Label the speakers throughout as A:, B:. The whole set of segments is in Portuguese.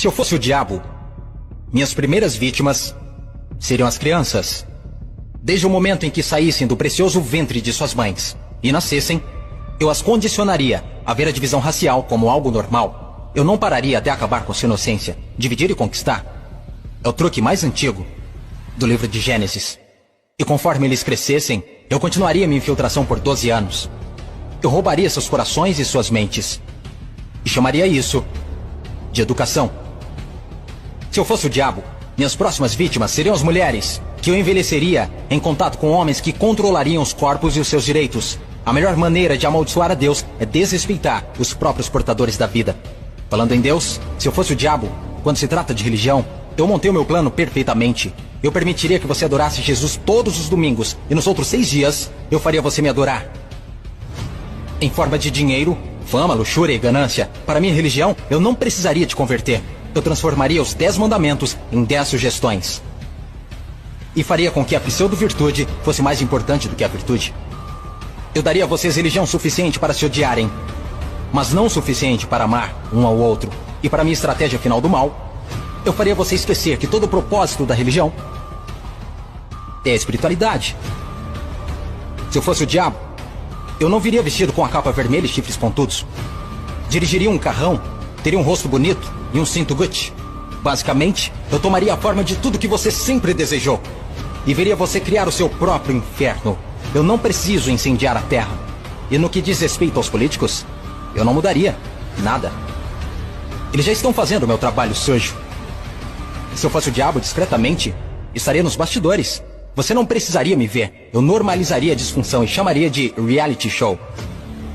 A: Se eu fosse o diabo, minhas primeiras vítimas seriam as crianças. Desde o momento em que saíssem do precioso ventre de suas mães e nascessem, eu as condicionaria a ver a divisão racial como algo normal. Eu não pararia até acabar com sua inocência. Dividir e conquistar é o truque mais antigo do livro de Gênesis. E conforme eles crescessem, eu continuaria minha infiltração por 12 anos. Eu roubaria seus corações e suas mentes. E chamaria isso de educação. Se eu fosse o diabo, minhas próximas vítimas seriam as mulheres, que eu envelheceria em contato com homens que controlariam os corpos e os seus direitos. A melhor maneira de amaldiçoar a Deus é desrespeitar os próprios portadores da vida. Falando em Deus, se eu fosse o diabo, quando se trata de religião, eu montei o meu plano perfeitamente. Eu permitiria que você adorasse Jesus todos os domingos, e nos outros 6 dias, eu faria você me adorar. Em forma de dinheiro, fama, luxúria e ganância. Para minha religião, eu não precisaria te converter. Eu transformaria os 10 mandamentos em 10 sugestões. E faria com que a pseudo-virtude fosse mais importante do que a virtude. Eu daria a vocês religião suficiente para se odiarem, mas não o suficiente para amar um ao outro. E para minha estratégia final do mal, eu faria você esquecer que todo o propósito da religião é a espiritualidade. Se eu fosse o diabo, eu não viria vestido com a capa vermelha e chifres pontudos. Dirigiria um carrão, teria um rosto bonito e um cinto Gucci. Basicamente, eu tomaria a forma de tudo que você sempre desejou. E veria você criar o seu próprio inferno. Eu não preciso incendiar a terra. E no que diz respeito aos políticos, eu não mudaria nada. Eles já estão fazendo o meu trabalho sujo. Se eu fosse o diabo, discretamente, estaria nos bastidores. Você não precisaria me ver. Eu normalizaria a disfunção e chamaria de reality show.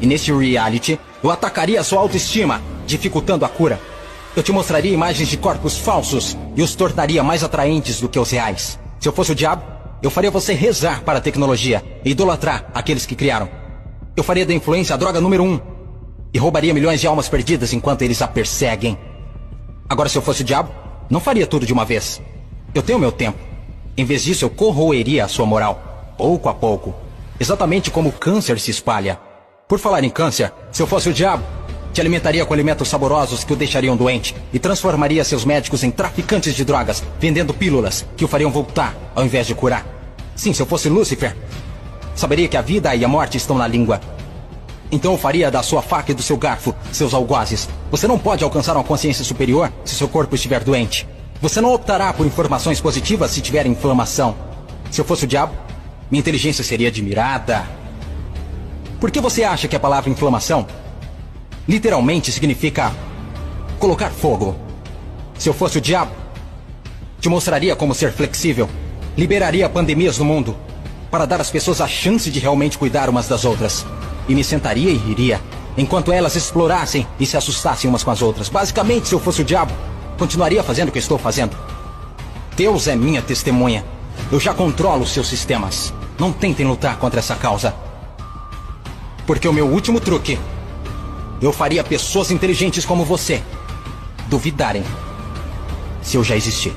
A: E nesse reality, eu atacaria a sua autoestima, dificultando a cura. Eu te mostraria imagens de corpos falsos e os tornaria mais atraentes do que os reais. Se eu fosse o diabo, eu faria você rezar para a tecnologia e idolatrar aqueles que criaram. Eu faria da influência a droga número 1 e roubaria milhões de almas perdidas enquanto eles a perseguem. Agora, se eu fosse o diabo, não faria tudo de uma vez. Eu tenho meu tempo. Em vez disso, eu corroeria a sua moral, pouco a pouco. Exatamente como o câncer se espalha. Por falar em câncer, se eu fosse o diabo, te alimentaria com alimentos saborosos que o deixariam doente e transformaria seus médicos em traficantes de drogas, vendendo pílulas que o fariam voltar ao invés de curar. Sim, se eu fosse Lúcifer, saberia que a vida e a morte estão na língua. Então eu faria da sua faca e do seu garfo seus algozes. Você não pode alcançar uma consciência superior se seu corpo estiver doente. Você não optará por informações positivas se tiver inflamação. Se eu fosse o diabo, minha inteligência seria admirada. Por que você acha que a palavra inflamação literalmente significa colocar fogo? Se eu fosse o diabo, te mostraria como ser flexível. Liberaria pandemias no mundo para dar às pessoas a chance de realmente cuidar umas das outras. E me sentaria e riria, enquanto elas explorassem e se assustassem umas com as outras. Basicamente, se eu fosse o diabo, continuaria fazendo o que estou fazendo. Deus é minha testemunha. Eu já controlo os seus sistemas. Não tentem lutar contra essa causa. Porque o meu último truque, eu faria pessoas inteligentes como você duvidarem se eu já existir.